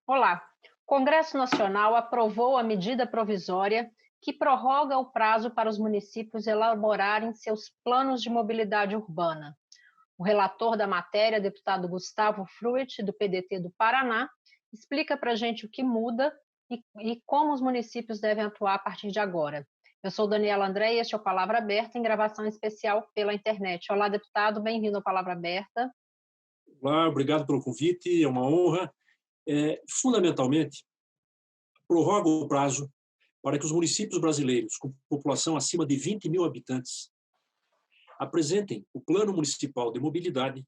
Olá. O Congresso Nacional aprovou a medida provisória que prorroga o prazo para os municípios elaborarem seus planos de mobilidade urbana. O relator da matéria, deputado Gustavo Fruit, do PDT do Paraná, explica para a gente o que muda e como os municípios devem atuar a partir de agora. Eu sou Daniela André e este é o Palavra Aberta, em gravação especial pela internet. Olá, deputado, bem-vindo ao Palavra Aberta. Olá, obrigado pelo convite, é uma honra. Fundamentalmente, prorroga o prazo para que os municípios brasileiros com população acima de 20 mil habitantes apresentem o Plano Municipal de Mobilidade,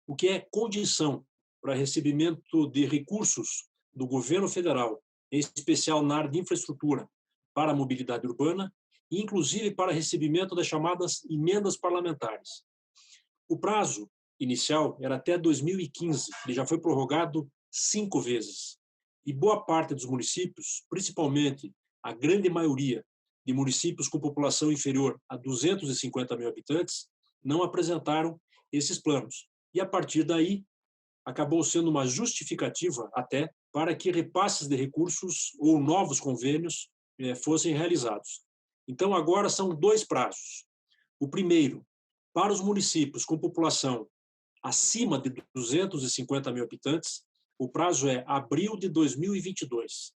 o que é condição para recebimento de recursos do governo federal, em especial na área de infraestrutura para a mobilidade urbana, e inclusive para recebimento das chamadas emendas parlamentares. O prazo inicial era até 2015, ele já foi prorrogado 5 vezes. E boa parte dos municípios, principalmente a grande maioria de municípios com população inferior a 250 mil habitantes, não apresentaram esses planos. E, a partir daí, acabou sendo uma justificativa até para que repasses de recursos ou novos convênios fossem realizados. Então, agora são 2 prazos. O primeiro, para os municípios com população acima de 250 mil habitantes, o prazo é abril de 2022.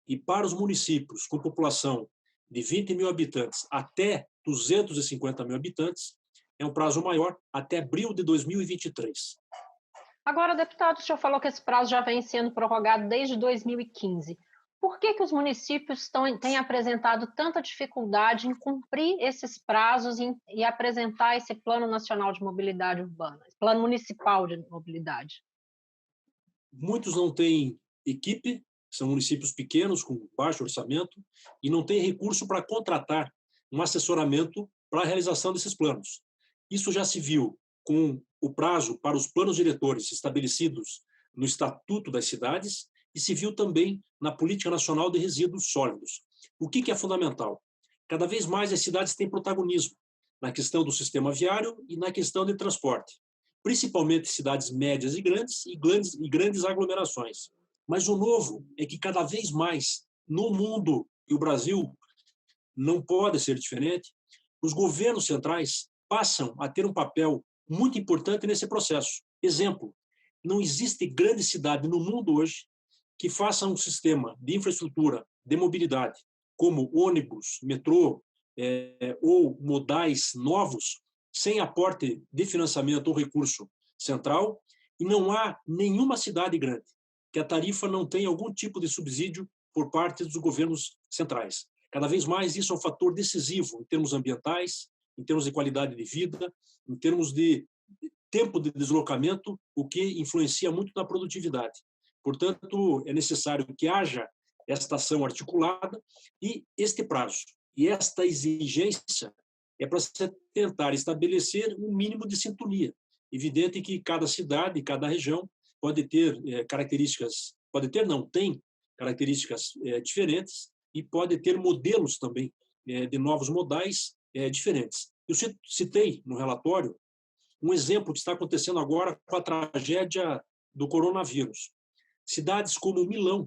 E para os municípios com população de 20 mil habitantes até 250 mil habitantes, é um prazo maior, até abril de 2023. Agora, deputado, o senhor falou que esse prazo já vem sendo prorrogado desde 2015. Por que os municípios têm apresentado tanta dificuldade em cumprir esses prazos e apresentar esse Plano Nacional de Mobilidade Urbana, Plano Municipal de Mobilidade? Muitos não têm equipe, são municípios pequenos, com baixo orçamento, e não têm recurso para contratar um assessoramento para a realização desses planos. Isso já se viu com o prazo para os planos diretores estabelecidos no Estatuto das Cidades e se viu também na Política Nacional de Resíduos Sólidos. O que é fundamental? Cada vez mais as cidades têm protagonismo na questão do sistema viário e na questão de transporte, principalmente cidades médias e grandes aglomerações. Mas o novo é que cada vez mais no mundo, e o Brasil não pode ser diferente, os governos centrais passam a ter um papel muito importante nesse processo. Exemplo, não existe grande cidade no mundo hoje que faça um sistema de infraestrutura de mobilidade, como ônibus, metrô, ou modais novos, sem aporte de financiamento ou recurso central, e não há nenhuma cidade grande que a tarifa não tenha algum tipo de subsídio por parte dos governos centrais. Cada vez mais isso é um fator decisivo em termos ambientais, em termos de qualidade de vida, em termos de tempo de deslocamento, o que influencia muito na produtividade. Portanto, é necessário que haja esta ação articulada e este prazo. E esta exigência é para se tentar estabelecer um mínimo de sintonia. Evidente que cada cidade, cada região pode ter características, pode ter, não, tem características diferentes e pode ter modelos também de novos modais diferentes. Eu citei no relatório um exemplo que está acontecendo agora com a tragédia do coronavírus. Cidades como Milão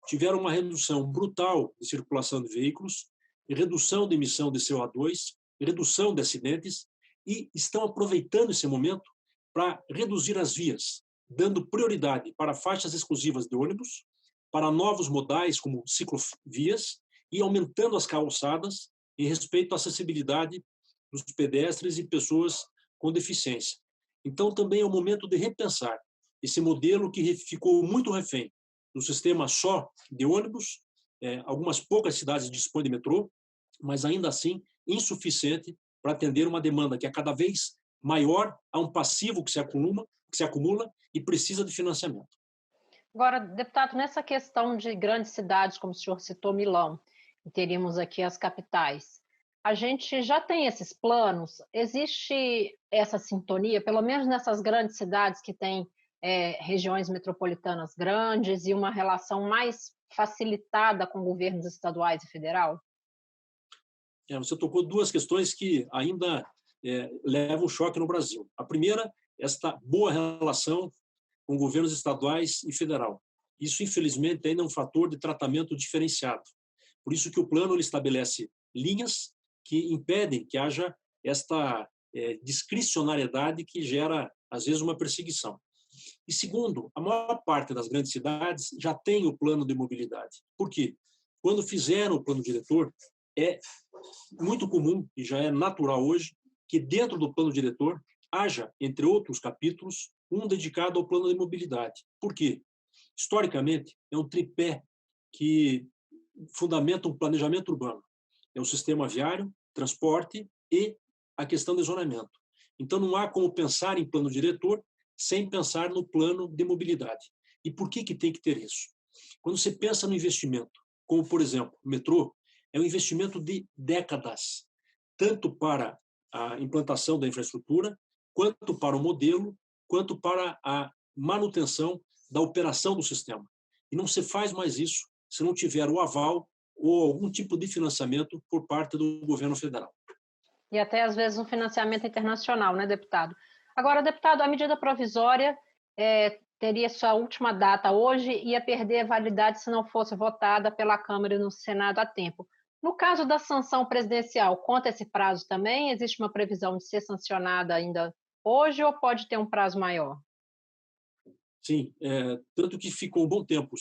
tiveram uma redução brutal de circulação de veículos, redução de emissão de CO2, redução de acidentes, e estão aproveitando esse momento para reduzir as vias, dando prioridade para faixas exclusivas de ônibus, para novos modais como ciclovias e aumentando as calçadas em respeito à acessibilidade dos pedestres e pessoas com deficiência. Então, também é o momento de repensar esse modelo que ficou muito refém do sistema só de ônibus. Algumas poucas cidades dispõem de metrô, mas ainda assim insuficiente para atender uma demanda que é cada vez maior, a um passivo que se acumula e precisa de financiamento. Agora, deputado, nessa questão de grandes cidades, como o senhor citou Milão, e teríamos aqui as capitais, a gente já tem esses planos? Existe essa sintonia, pelo menos nessas grandes cidades que têm regiões metropolitanas grandes e uma relação mais facilitada com governos estaduais e federal? Você tocou 2 questões que ainda levam choque no Brasil. A primeira, esta boa relação com governos estaduais e federal. Isso, infelizmente, ainda é um fator de tratamento diferenciado. Por isso que o plano ele estabelece linhas que impedem que haja esta discricionariedade que gera, às vezes, uma perseguição. E segundo, a maior parte das grandes cidades já tem o plano de mobilidade. Por quê? Quando fizeram o plano diretor, é muito comum e já é natural hoje que dentro do plano diretor haja, entre outros capítulos, um dedicado ao plano de mobilidade. Por quê? Historicamente, é um tripé que fundamenta um planejamento urbano. É o sistema viário, transporte e a questão de zonamento. Então, não há como pensar em plano diretor sem pensar no plano de mobilidade. E por que tem que ter isso? Quando você pensa no investimento, como, por exemplo, o metrô, é um investimento de décadas, tanto para a implantação da infraestrutura, quanto para o modelo, quanto para a manutenção da operação do sistema. E não se faz mais isso se não tiver o aval ou algum tipo de financiamento por parte do governo federal. E até, às vezes, um financiamento internacional, né, deputado? Agora, deputado, a medida provisória teria sua última data hoje e ia perder a validade se não fosse votada pela Câmara e no Senado a tempo. No caso da sanção presidencial, conta esse prazo também? Existe uma previsão de ser sancionada ainda hoje ou pode ter um prazo maior? Sim, tanto que ficou um bom tempo.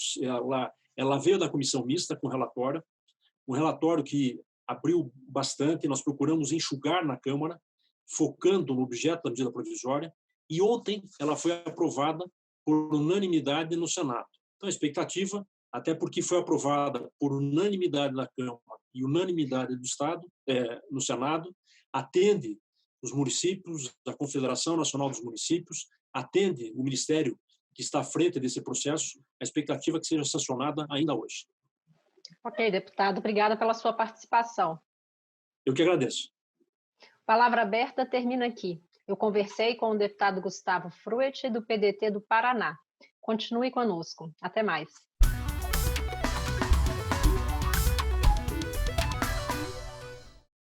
Ela veio da comissão mista com relatório, um relatório que abriu bastante, nós procuramos enxugar na Câmara, focando no objeto da medida provisória, e ontem ela foi aprovada por unanimidade no Senado. Então, a expectativa, até porque foi aprovada por unanimidade na Câmara e unanimidade do Estado, no Senado, atende os municípios, a Confederação Nacional dos Municípios, atende o Ministério que está à frente desse processo, a expectativa é que seja sancionada ainda hoje. Ok, deputado, obrigada pela sua participação. Eu que agradeço. Palavra aberta termina aqui. Eu conversei com o deputado Gustavo Fruet, do PDT do Paraná. Continue conosco. Até mais.